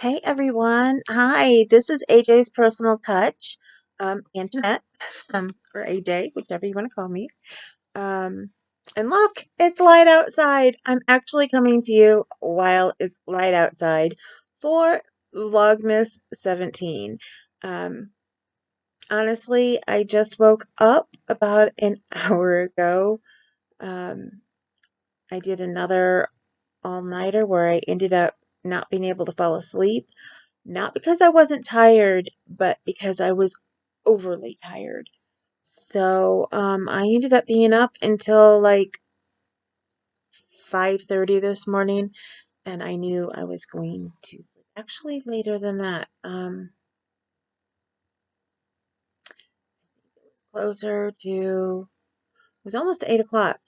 Hey everyone. Hi, this is AJ's Personal Touch, Antoinette, or AJ, whichever you want to call me. Um, and look, it's light outside. I'm actually coming to you while it's light outside for Vlogmus 17. Um, Honestly, I just woke up about an hour ago. Um, I did another all-nighter where I ended up not being able to fall asleep. Not because I wasn't tired, but because I was overly tired. So, I ended up being up until like 5:30 this morning, and I knew I was going to actually later than that. Closer to, it was almost 8 o'clock.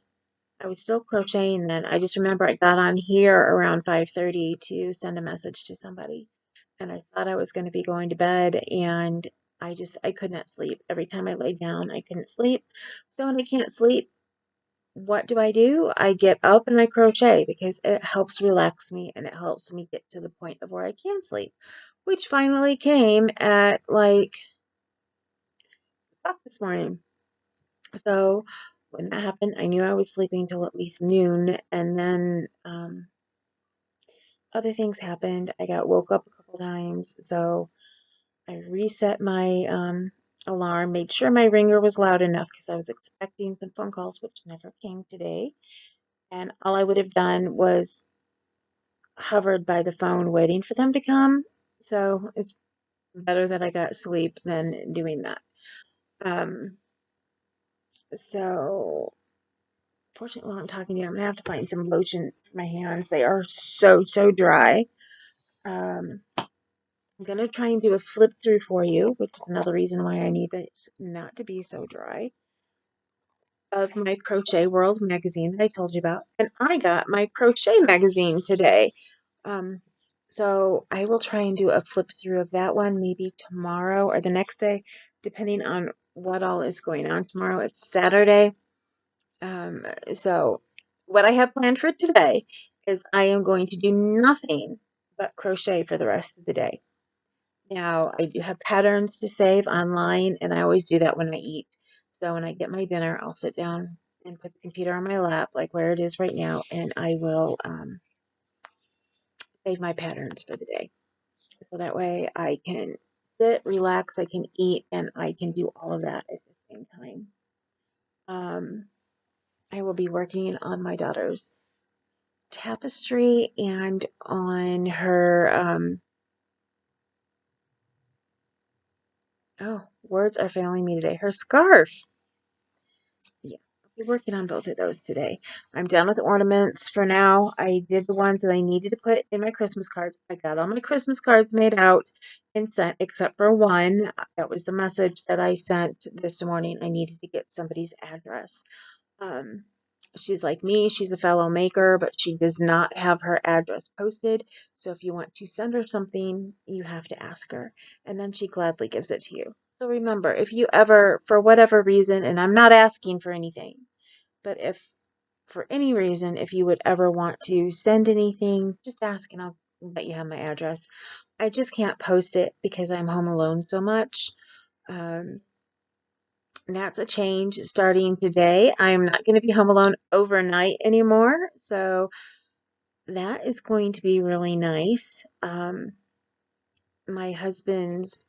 I was still crocheting then. I just remember I got on here around 5:30 to send a message to somebody. And I thought I was going to be going to bed, and I could not sleep. Every time I lay down, I couldn't sleep. So when I can't sleep, what do? I get up and I crochet because it helps relax me and it helps me get to the point of where I can sleep, which finally came at like o'clock this morning. So when that happened, I knew I was sleeping till at least noon, and then other things happened. I got woke up a couple times, so I reset my alarm, made sure my ringer was loud enough because I was expecting some phone calls, which never came today. And all I would have done was hovered by the phone waiting for them to come. So it's better that I got sleep than doing that. Um, so fortunately, while I'm talking to you, I'm gonna have to find some lotion for my hands. They are so dry. I'm gonna try and do a flip through for you, which is another reason why I need it not to be so dry, of my Crochet World magazine that I told you about. And I got my crochet magazine today. Um, so I will try and do a flip through of that one maybe tomorrow or the next day, depending on what all is going on tomorrow. It's Saturday. So what I have planned for today is I am going to do nothing but crochet for the rest of the day. Now, I do have patterns to save online, and I always do that when I eat. So when I get my dinner, I'll sit down and put the computer on my lap, like where it is right now, and I will save my patterns for the day. So that way I can sit, relax, I can eat, and I can do all of that at the same time. I will be working on my daughter's tapestry and on her, oh, words are failing me today, her scarf. Yeah, I'll be working on both of those today. I'm done with ornaments for now. I did the ones that I needed to put in my Christmas cards. I got all my Christmas cards made out and sent, except for one. That was the message that I sent this morning. I needed to get somebody's address. Um, she's like me. She's a fellow maker, but she does not have her address posted. So if you want to send her something, you have to ask her, and then she gladly gives it to you. So remember, if you ever, for whatever reason, and I'm not asking for anything, but if for any reason, if you would ever want to send anything, just ask and I'll let you have my address. I just can't post it because I'm home alone so much. Um, that's a change starting today. I'm not going to be home alone overnight anymore. So that is going to be really nice. My husband's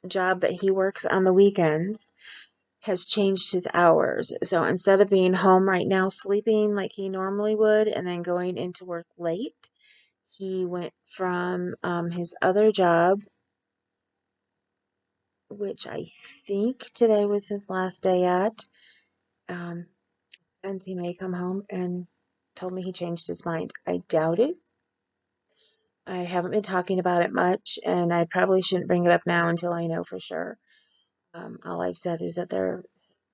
job that he works on the weekends has changed his hours. So instead of being home right now sleeping like he normally would and then going into work late, he went from his other job, which I think today was his last day at. And he may come home and told me he changed his mind. I doubt it. I haven't been talking about it much, and I probably shouldn't bring it up now until I know for sure. All I've said is that there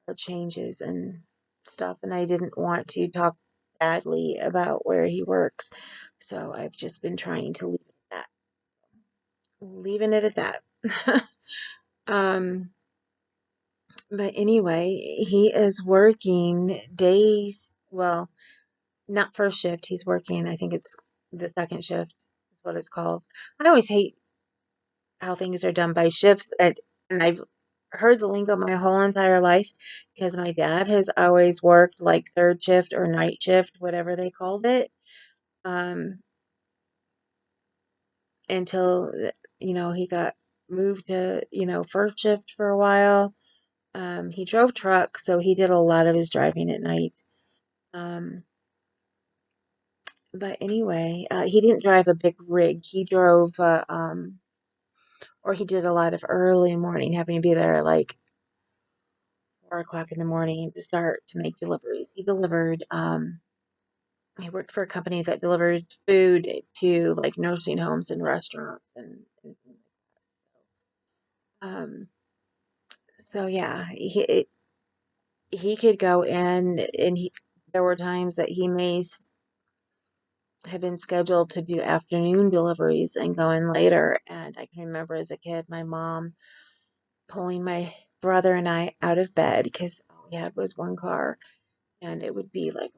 are changes and stuff, and I didn't want to talk badly about where he works, so I've just been trying to leave it at that. Leaving it at that. um, but anyway, he is working days, well, not first shift. He's working, I think it's the second shift what it's called. I always hate how things are done by shifts, and I've heard the lingo my whole entire life because my dad has always worked like third shift or night shift, whatever they called it, um, until he got moved to first shift for a while. He drove truck, so he did a lot of his driving at night. Um, but anyway, he didn't drive a big rig. He drove, or he did a lot of early morning, having to be there at like 4 o'clock in the morning to start to make deliveries. He worked for a company that delivered food to like nursing homes and restaurants and things like that. So yeah, he could go in, and there were times that he may have been scheduled to do afternoon deliveries and go in later. And I can remember as a kid, my mom pulling my brother and I out of bed because all we had was one car, and it would be like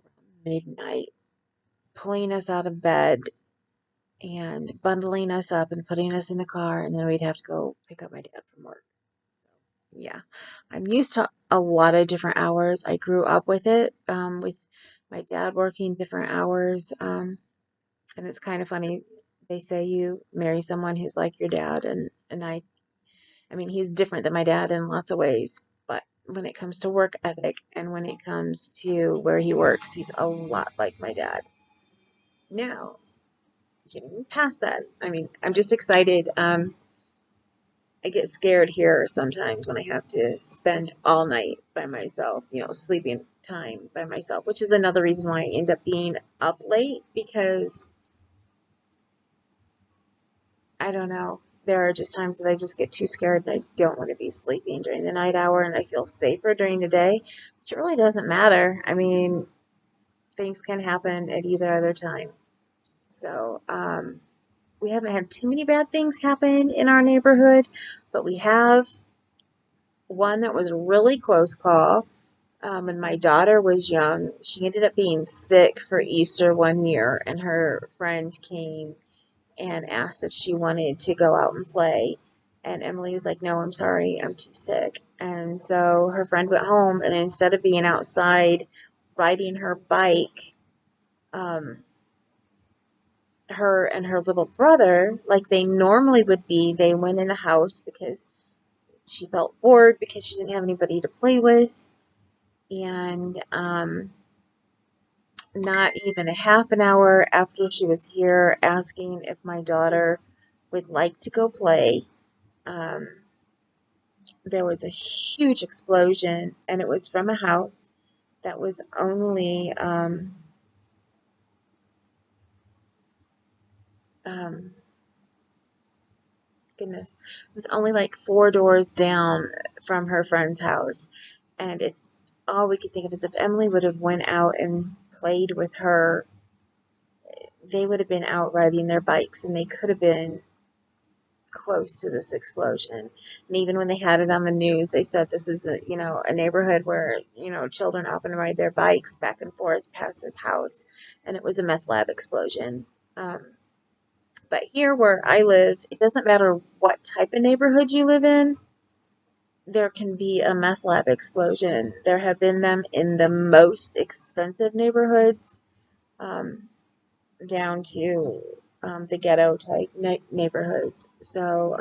midnight, pulling us out of bed and bundling us up and putting us in the car, and then we'd have to go pick up my dad from work. So, yeah, I'm used to a lot of different hours. I grew up with it, with my dad working different hours, and it's kind of funny. They say you marry someone who's like your dad, and I mean, he's different than my dad in lots of ways, but when it comes to work ethic and when it comes to where he works, he's a lot like my dad. Now, getting past that, I mean, I'm just excited. I get scared here sometimes when I have to spend all night by myself, sleeping time by myself, which is another reason why I end up being up late because I don't know. There are just times that I just get too scared and I don't want to be sleeping during the night hour, and I feel safer during the day, which really doesn't matter. I mean, things can happen at either other time. So, we haven't had too many bad things happen in our neighborhood, but we have one that was a really close call. When my daughter was young, she ended up being sick for Easter one year, and her friend came and asked if she wanted to go out and play. And Emily was like, "No, I'm sorry, I'm too sick." And so her friend went home, and instead of being outside riding her bike, um, her and her little brother, like they normally would be, they went in the house because she felt bored because she didn't have anybody to play with. And not even a half an hour after she was here asking if my daughter would like to go play, um, there was a huge explosion, and it was from a house that was only, um, goodness, it was only like 4 doors down from her friend's house. And all we could think of is if Emily would have went out and played with her, they would have been out riding their bikes, and they could have been close to this explosion. And even when they had it on the news, they said this is a neighborhood where children often ride their bikes back and forth past this house, and it was a meth lab explosion. But here where I live, it doesn't matter what type of neighborhood you live in, there can be a meth lab explosion. There have been them in the most expensive neighborhoods, um, down to the ghetto type neighborhoods. So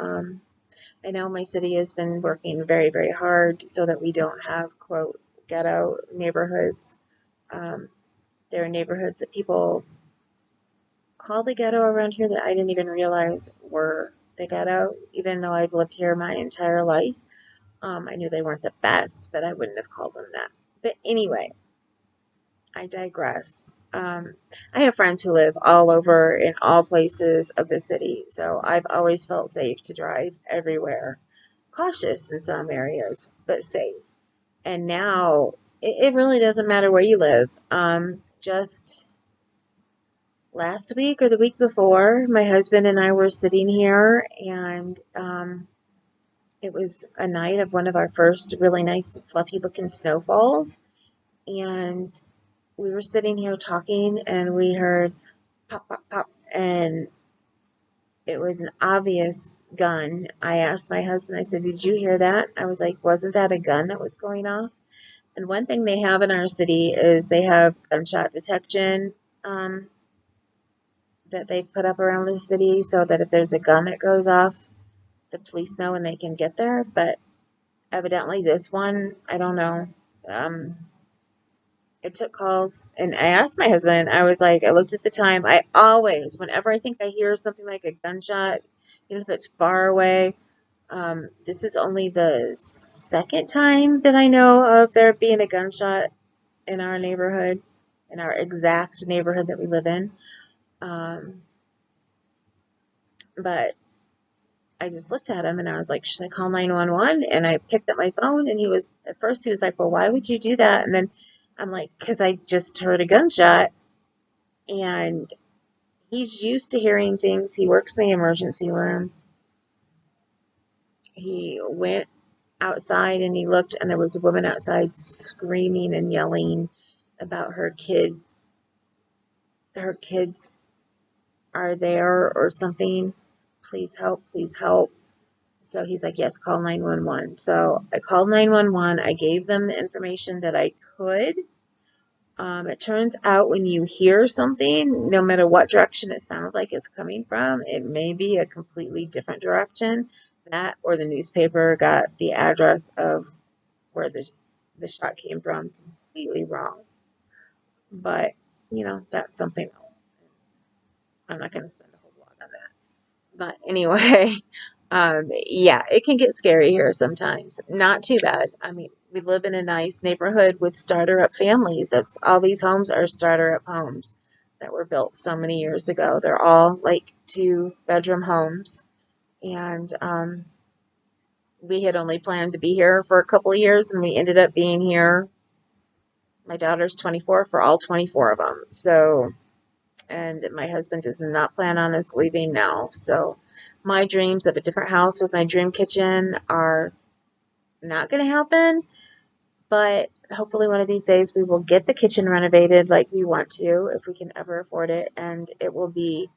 I know my city has been working very, very hard so that we don't have, quote, ghetto neighborhoods. Um, there are neighborhoods that people call the ghetto around here that I didn't even realize were the ghetto, even though I've lived here my entire life. I knew they weren't the best, but I wouldn't have called them that. But anyway, I digress. I have friends who live all over in all places of the city, so I've always felt safe to drive everywhere. Cautious in some areas, but safe. And now it really doesn't matter where you live. Just last week or the week before, my husband and I were sitting here, and it was a night of one of our first really nice, fluffy looking snowfalls. And we were sitting here talking, and we heard pop, pop, pop, and it was an obvious gun. I asked my husband, I said, "Did you hear that?" I was like, "Wasn't that a gun that was going off?" And one thing they have in our city is they have gunshot detection um, that they've put up around the city so that if there's a gun that goes off, the police know and they can get there. But evidently, this one, I don't know. Um, it took calls, and I asked my husband. I was like, I looked at the time. I always, whenever I think I hear something like a gunshot, even if it's far away, this is only the second time that I know of there being a gunshot in our neighborhood, in our exact neighborhood that we live in. Um, but I just looked at him and I was like, should I call 911? And I picked up my phone and at first he was like, well, why would you do that? And then I'm like, because I just heard a gunshot, and he's used to hearing things. He works in the emergency room. He went outside and he looked, and there was a woman outside screaming and yelling about her kids. Her kids are there or something. Please help, please help. So he's like, yes, call 911. So I called 911. I gave them the information that I could. It turns out when you hear something, no matter what direction it sounds like it's coming from, it may be a completely different direction. That or the newspaper got the address of where the shot came from completely wrong. But, that's something else. I'm not going to spend a whole lot on that. But anyway, yeah, it can get scary here sometimes. Not too bad. I mean, we live in a nice neighborhood with starter-up families. That's all these homes are starter-up homes that were built so many years ago. They're all like 2-bedroom homes. And we had only planned to be here for a couple of years, and we ended up being here. My daughter's 24 for all 24 of them. So, and my husband does not plan on us leaving now. So my dreams of a different house with my dream kitchen are not going to happen, but hopefully one of these days we will get the kitchen renovated like we want to, if we can ever afford it, and it will be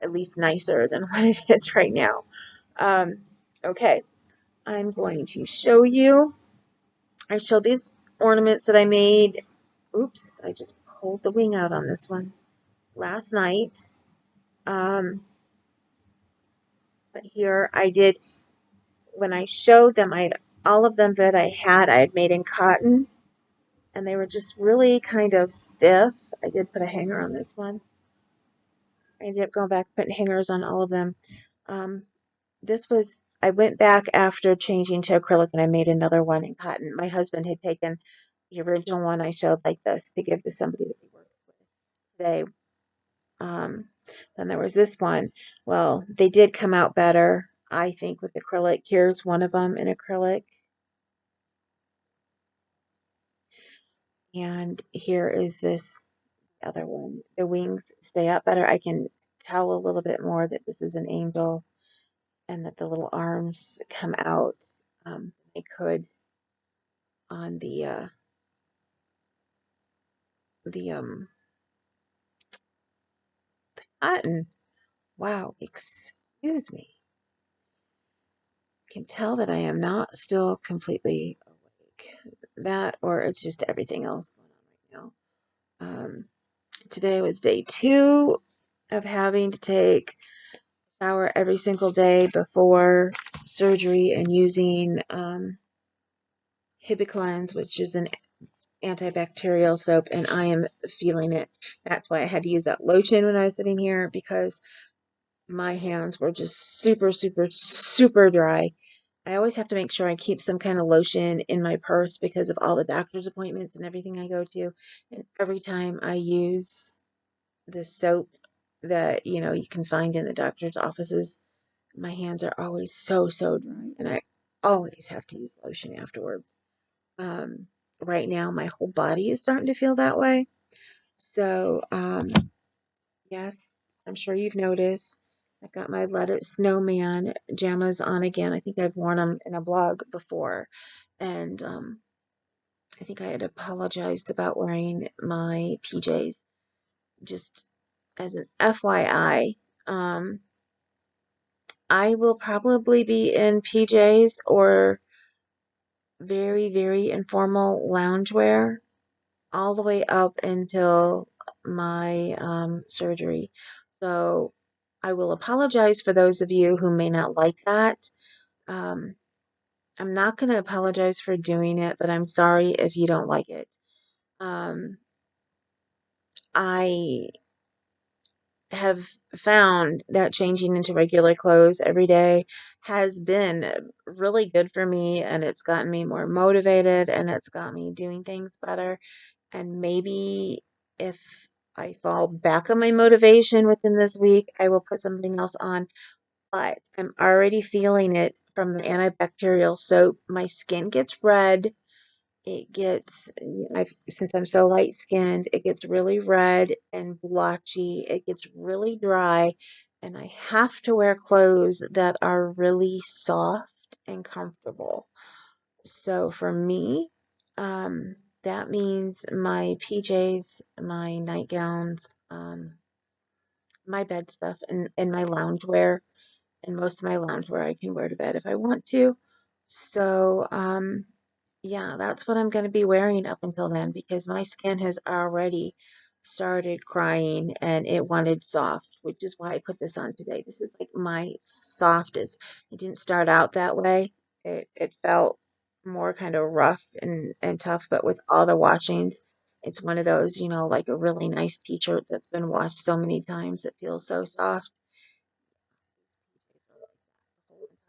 at least nicer than what it is right now. Okay, I'm going to show you. I showed these ornaments that I made. Oops, I just pulled the wing out on this one last night. But here I did, when I showed them, all of them that I had made in cotton, and they were just really kind of stiff. I did put a hanger on this one. I ended up going back putting hangers on all of them. Um, I went back after changing to acrylic, and I made another one in cotton. My husband had taken the original one I showed like this to give to somebody that he works with today. Um, then there was this one. Well, they did come out better, I think, with acrylic. Here's one of them in acrylic. And here is this other one. The wings stay up better. I can tell a little bit more that this is an angel and that the little arms come out. They could on the cotton. Wow, excuse me. I can tell that I am not still completely awake. That, or it's just everything else going on right now. Today was day 2 of having to take a shower every single day before surgery and using Hibiclens, which is an antibacterial soap, and I am feeling it. That's why I had to use that lotion when I was sitting here, because my hands were just super, super, super dry. I always have to make sure I keep some kind of lotion in my purse because of all the doctor's appointments and everything I go to. And every time I use the soap that, you can find in the doctor's offices, my hands are always so, so dry. And I always have to use lotion afterwards. Right now, my whole body is starting to feel that way. So, yes, I'm sure you've noticed. I've got my Let It Snowman pajamas on again. I think I've worn them in a blog before. And I think I had apologized about wearing my PJs. Just as an FYI, I will probably be in PJs or very, very informal loungewear all the way up until my surgery. So I will apologize for those of you who may not like that. Um, I'm not going to apologize for doing it, but I'm sorry if you don't like it. I have found that changing into regular clothes every day has been really good for me, and it's gotten me more motivated, and it's got me doing things better. And maybe if I fall back on my motivation within this week, I will put something else on. But I'm already feeling it from the antibacterial soap. My skin gets red. It gets, since I'm so light skinned, it gets really red and blotchy. It gets really dry, and I have to wear clothes that are really soft and comfortable. So for me, that means my PJs, my nightgowns, my bed stuff, and my loungewear. And most of my loungewear I can wear to bed if I want to. So, yeah, that's what I'm going to be wearing up until then because my skin has already started crying and it wanted soft, which is why I put this on today. This is like my softest. It didn't start out that way. It felt more kind of rough and tough, but with all the washings, it's one of those, like a really nice t-shirt that's been washed so many times. It feels so soft.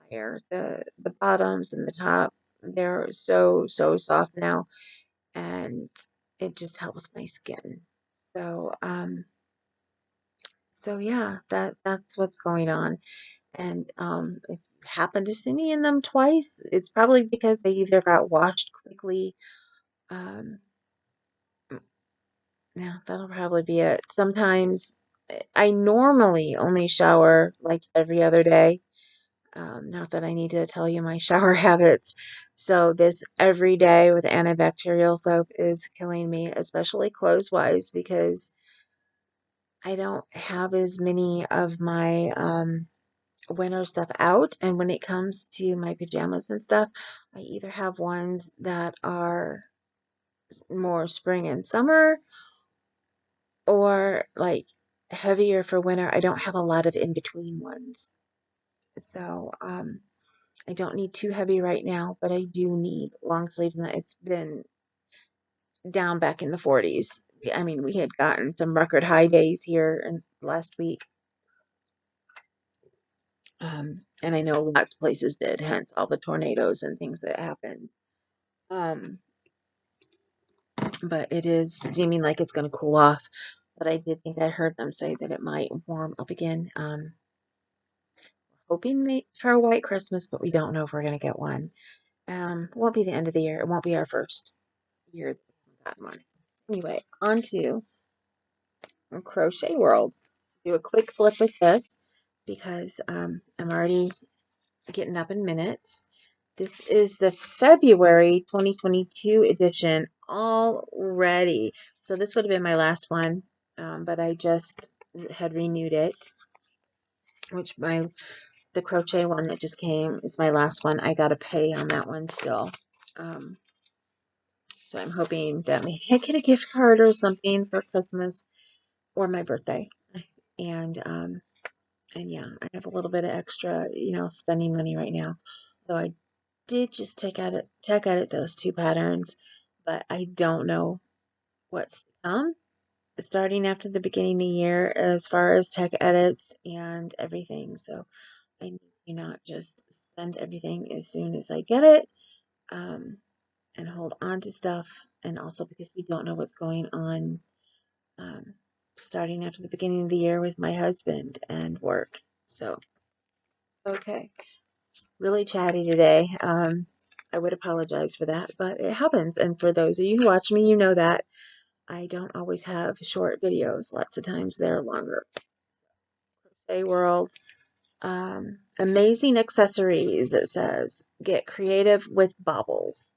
Entire the bottoms and the top, they're so soft now, and it just helps my skin. So so yeah, that's what's going on. And if you happen to see me in them twice, it's probably because they either got washed quickly. um yeah, that'll probably be it. Sometimes I normally only shower like every other day. Not that I need to tell you my shower habits. So this every day with antibacterial soap is killing me, especially clothes-wise, because I don't have as many of my winter stuff out. And when it comes to my pajamas and stuff, I either have ones that are more spring and summer or like heavier for winter. I don't have a lot of in-between ones. So, I don't need too heavy right now, but I do need long sleeves. And it's been down back in the 40s. I mean, we had gotten some record high days here in last week. And I know lots of places did, hence all the tornadoes and things that happened. Um, but it is seeming like it's going to cool off. But I did think I heard them say that it might warm up again. Hoping for a white Christmas, but we don't know if we're going to get one. Won't be the end of the year. It won't be our first year that we haven't gotten one. Anyway, on to Crochet World. Do a quick flip with this because I'm already getting up in minutes. This is the February 2022 edition already. So this would have been my last one, but I just had renewed it, which the crochet one that just came is my last one. I got to pay on that one still. Um, so I'm hoping that maybe I get a gift card or something for Christmas or my birthday. And yeah, I have a little bit of extra, spending money right now. Though I did just tech edit those two patterns, but I don't know what's to come starting after the beginning of the year as far as tech edits and everything. So I need to not just spend everything as soon as I get it, and hold on to stuff. And also because we don't know what's going on, um, starting after the beginning of the year with my husband and work. So, okay. Really chatty today. I would apologize for that, but it happens. And for those of you who watch me, you know that I don't always have short videos. Lots of times they're longer. Crochet World. Amazing accessories, it says. Get creative with baubles.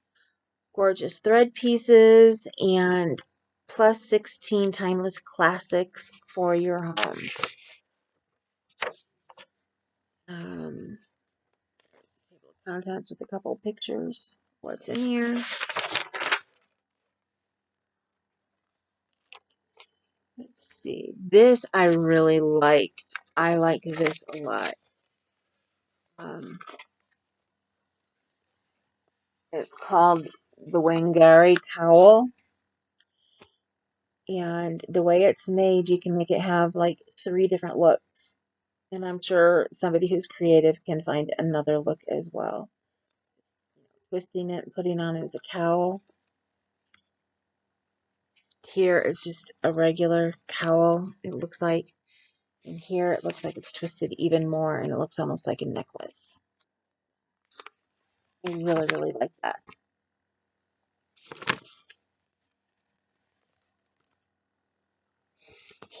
Gorgeous thread pieces and plus 16 timeless classics for your home. contents with a couple pictures. What's in here? Let's see. This I really liked. I like this a lot. It's called the Waingary Towel. And the way it's made, you can make it have like 3 different looks. And I'm sure somebody who's creative can find another look as well. Twisting it and putting on it as a cowl. Here it's just a regular cowl, it looks like. And here it looks like it's twisted even more, and it looks almost like a necklace. I really, really like that.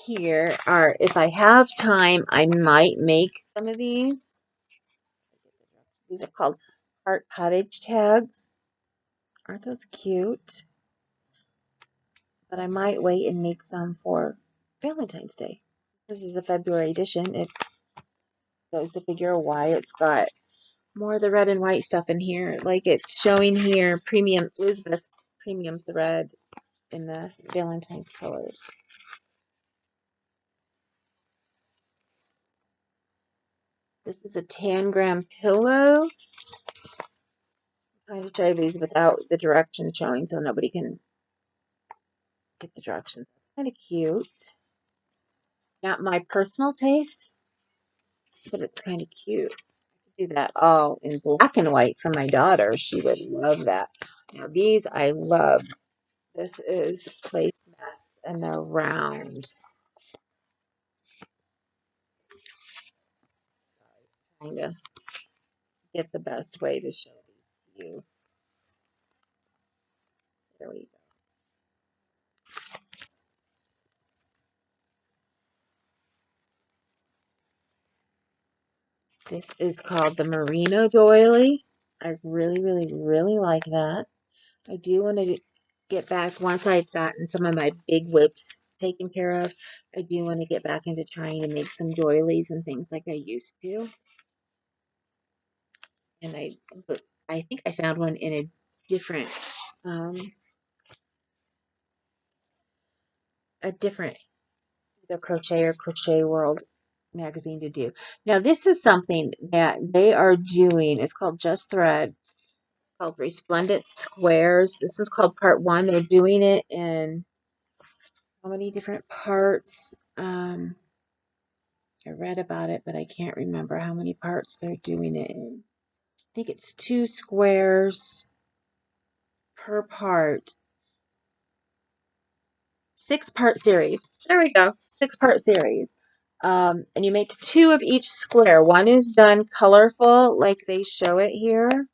Here are, if I have time, I might make some of these. These are called Heart Cottage tags. Aren't those cute? But I might wait and make some for Valentine's Day. This is a February edition. It goes to figure why it's got more of the red and white stuff in here. Like it's showing here premium Elizabeth premium thread in the Valentine's colors. This is a Tangram pillow. I'm going to try these without the directions showing so nobody can get the directions. Kind of cute. Not my personal taste, but it's kind of cute. Do that all in black and white for my daughter. She would love that. Now these I love. This is placemats and they're round. Trying to get the best way to show these to you. There we go. This is called the Merino doily. I really, really, really like that. I do want to get back, once I've gotten some of my big whips taken care of, I do want to get back into trying to make some doilies and things like I used to. And I think I found one in a different, um, either Crochet or Crochet World magazine to do. Now this is something that they are doing. It's called Just Thread. Called Resplendent Squares. This is called part 1. They're doing it in how many different parts? I read about it, but I can't remember how many parts they're doing it in. I think it's 2 squares per part. 6-part series. There we go. 6-part series. And you make 2 of each square. One is done colorful, like they show it here.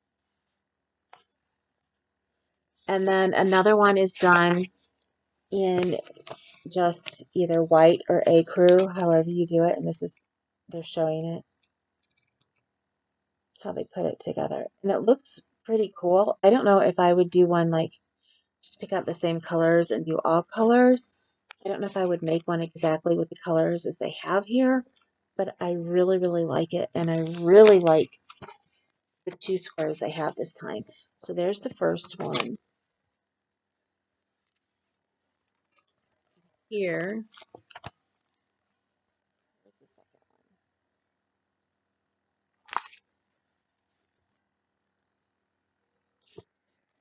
And then another one is done in just either white or ecru, however you do it. And this is, they're showing it, how they put it together. And it looks pretty cool. I don't know if I would do one like, just pick out the same colors and do all colors. I don't know if I would make one exactly with the colors as they have here, but I really, really like it. And I really like the 2 squares I have this time. So there's the first one. Here.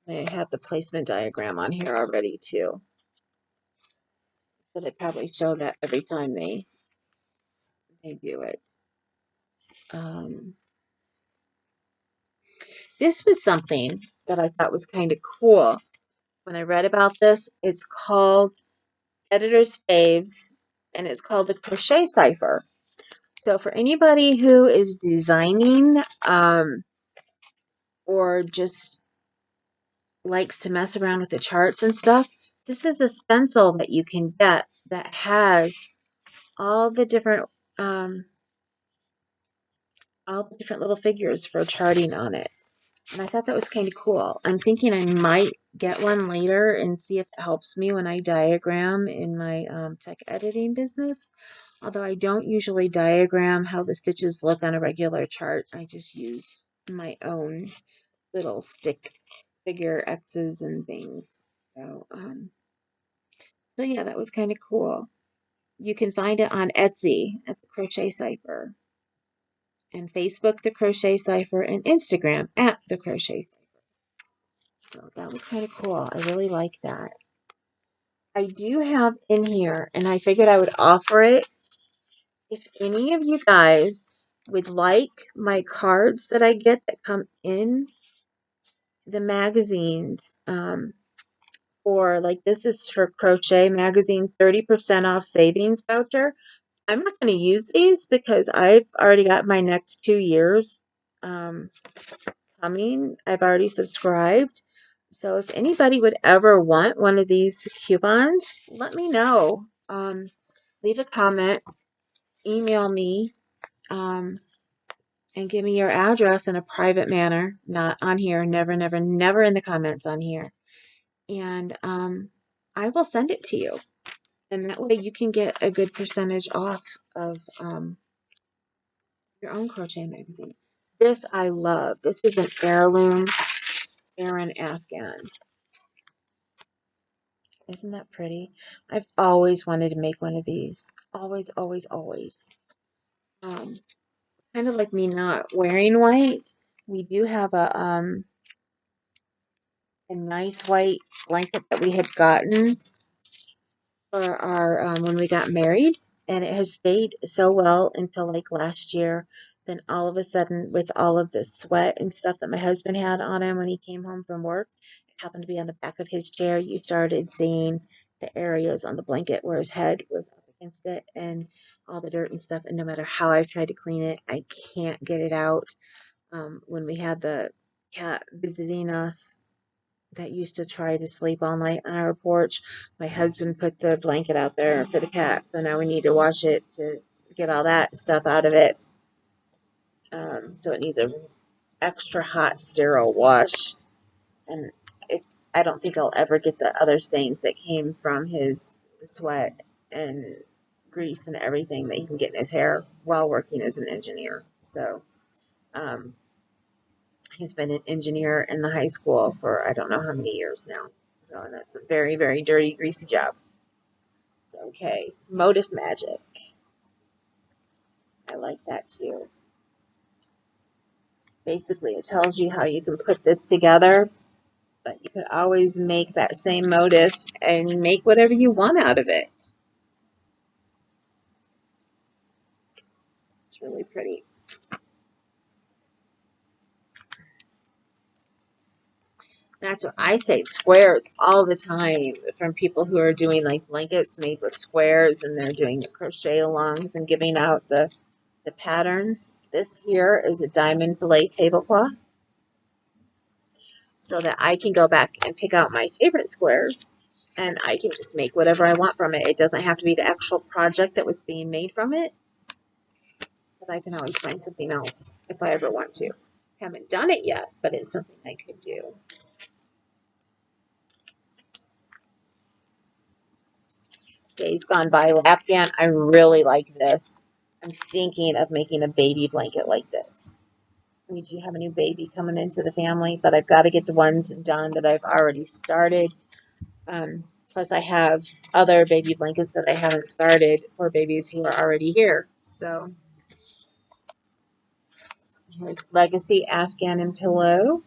I have the placement diagram on here already too. But they probably show that every time they do it. This was something that I thought was kind of cool. When I read about this, it's called Editor's Faves, and it's called the Crochet Cipher. So for anybody who is designing or just likes to mess around with the charts and stuff, this is a stencil that you can get that has all the different little figures for charting on it. And I thought that was kind of cool. I'm thinking I might get one later and see if it helps me when I diagram in my tech editing business. Although I don't usually diagram how the stitches look on a regular chart. I just use my own little stick figure X's and things. So, so yeah, that was kind of cool. You can find it on Etsy at the Crochet Cipher, and Facebook, the Crochet Cipher, and Instagram at the Crochet Cipher. So that was kind of cool. I really like that. I do have in here, and I figured I would offer it. If any of you guys would like my cards that I get that come in the magazines, or like this is for Crochet Magazine 30% off savings voucher. I'm not going to use these because I've already got my next 2 years coming. I've already subscribed. So if anybody would ever want one of these coupons, let me know. Leave a comment, email me, and give me your address in a private manner, not on here, never, never, never in the comments on here. And I will send it to you. And that way you can get a good percentage off of your own crochet magazine. This I love. This is an heirloom Aran Afghan. Isn't that pretty? I've always wanted to make one of these. Always, always, always. Kind of like me not wearing white. We do have a nice white blanket that we had gotten for our when we got married, and it has stayed so well until like last year. Then all of a sudden, with all of the sweat and stuff that my husband had on him when he came home from work, it happened to be on the back of his chair. You started seeing the areas on the blanket where his head was up against it and all the dirt and stuff. And no matter how I've tried to clean it, I can't get it out. When we had the cat visiting us that used to try to sleep all night on our porch, my husband put the blanket out there for the cat. So now we need to wash it to get all that stuff out of it. So it needs a extra hot sterile wash. And I don't think I'll ever get the other stains that came from his sweat and grease and everything that he can get in his hair while working as an engineer. So um, he's been an engineer in the high school for I don't know how many years now. So that's a very, very dirty, greasy job. It's okay. Motif Magic. I like that too. Basically, it tells you how you can put this together, but you could always make that same motif and make whatever you want out of it. It's really pretty. That's what I save squares all the time from people who are doing like blankets made with squares, and they're doing the crochet alongs and giving out the patterns. This here is a diamond fillet tablecloth, so that I can go back and pick out my favorite squares, and I can just make whatever I want from it. It doesn't have to be the actual project that was being made from it, but I can always find something else if I ever want to. Haven't done it yet, but it's something I could do. Days Gone By Afghan. I really like this. I'm thinking of making a baby blanket like this. We do have a new baby coming into the family, but I've got to get the ones done that I've already started. Plus, I have other baby blankets that I haven't started for babies who are already here. So, here's Legacy Afghan and Pillow.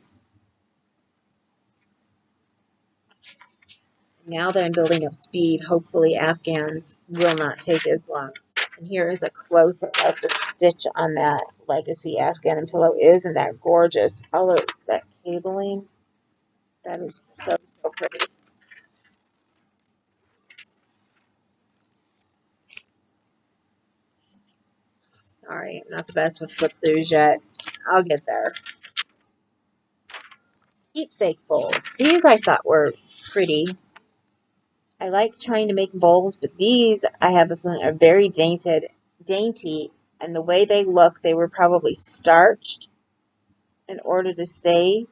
Now that I'm building up speed, hopefully Afghans will not take as long. And here is a close-up of the stitch on that Legacy Afghan and Pillow. Isn't that gorgeous? Although that cabling, that is so, so pretty. Sorry, I'm not the best with flip-throughs yet. I'll get there. Keepsake Bowls. These I thought were pretty. I like trying to make bowls, but these I have a feeling are very dainty, and the way they look, they were probably starched in order to stay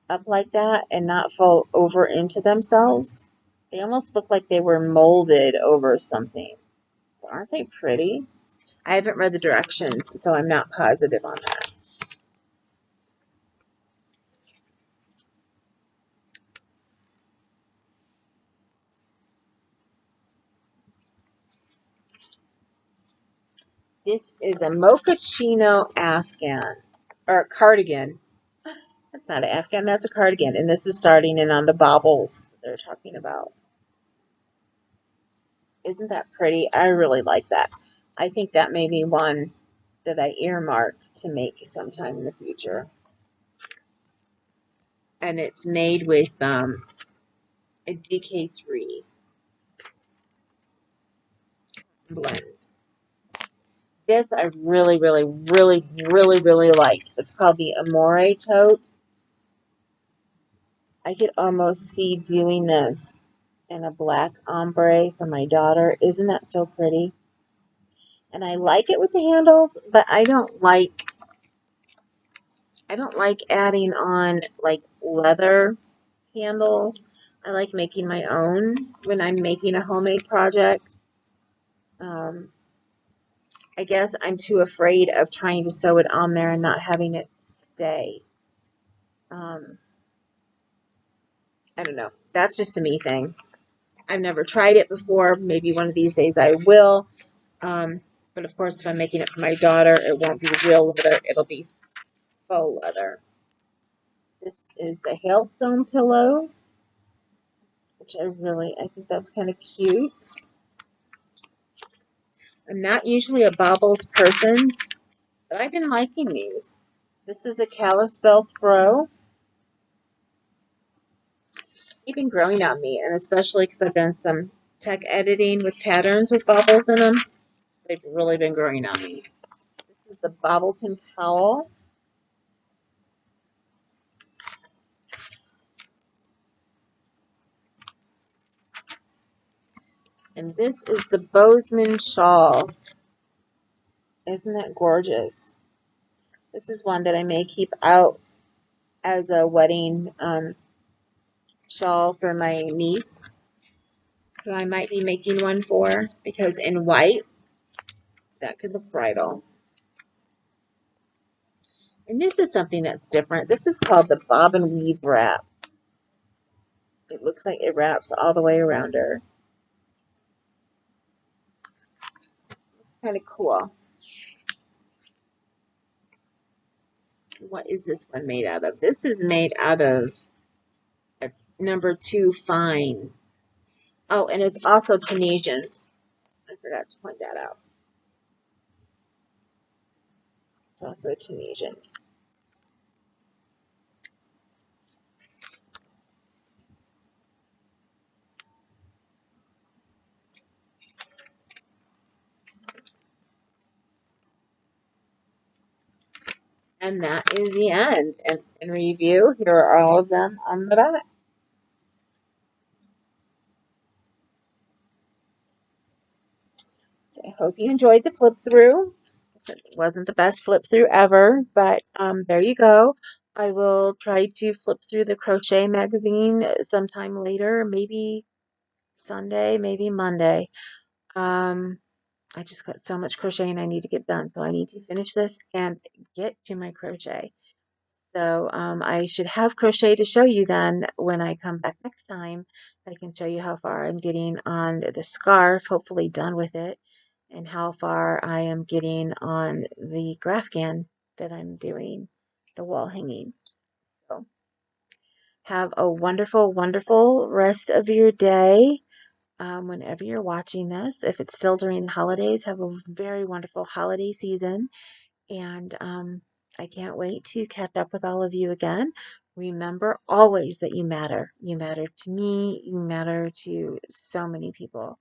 up like that and not fall over into themselves. They almost look like they were molded over something. Aren't they pretty? I haven't read the directions, so I'm not positive on that. This is a mochaccino Afghan, or cardigan. That's not an Afghan, that's a cardigan. And this is starting in on the bobbles they're talking about. Isn't that pretty? I really like that. I think that may be one that I earmark to make sometime in the future. And it's made with a DK3 blend. This I really, really, really, really, really like. It's called the Amore Tote. I could almost see doing this in a black ombre for my daughter. Isn't that so pretty? And I like it with the handles, but I don't like adding on like leather handles. I like making my own when I'm making a homemade project. I guess I'm too afraid of trying to sew it on there and not having it stay. I don't know. That's just a me thing. I've never tried it before. Maybe one of these days I will. But of course, if I'm making it for my daughter, it won't be real leather. It'll be faux leather. This is the Hailstone Pillow, which I think that's kind of cute. I'm not usually a baubles person, but I've been liking these. This is a Kalispell throw. They've been growing on me, and especially because I've done some tech editing with patterns with baubles in them. So they've really been growing on me. This is the Bobbleton Cowl. And this is the Bozeman Shawl. Isn't that gorgeous? This is one that I may keep out as a wedding shawl for my niece, who I might be making one for, because in white, that could look bridal. And this is something that's different. This is called the Bob and Weave Wrap. It looks like it wraps all the way around her. It's kind of cool. What is this one made out of? This is made out of a #2 fine. Oh, and it's also Tunisian. I forgot to point that out. It's also Tunisian. And that is the end. And in review, here are all of them on the back. So I hope you enjoyed the flip through. It wasn't the best flip through ever, but there you go. I will try to flip through the crochet magazine sometime later, maybe Sunday, maybe Monday. I just got so much crocheting I need to get done, so I need to finish this and get to my crochet. So I should have crochet to show you then when I come back next time. I can show you how far I'm getting on the scarf, hopefully done with it, and how far I am getting on the Afghan that I'm doing, the wall hanging. So have a wonderful, wonderful rest of your day. Whenever you're watching this, if it's still during the holidays, have a very wonderful holiday season. And I can't wait to catch up with all of you again. Remember always that you matter. You matter to me. You matter to so many people.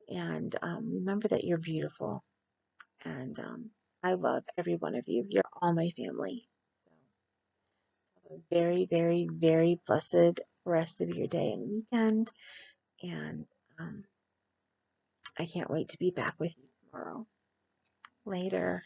And remember that you're beautiful. And I love every one of you. You're all my family. So have a very, very, very blessed rest of your day and weekend. And I can't wait to be back with you tomorrow. Later.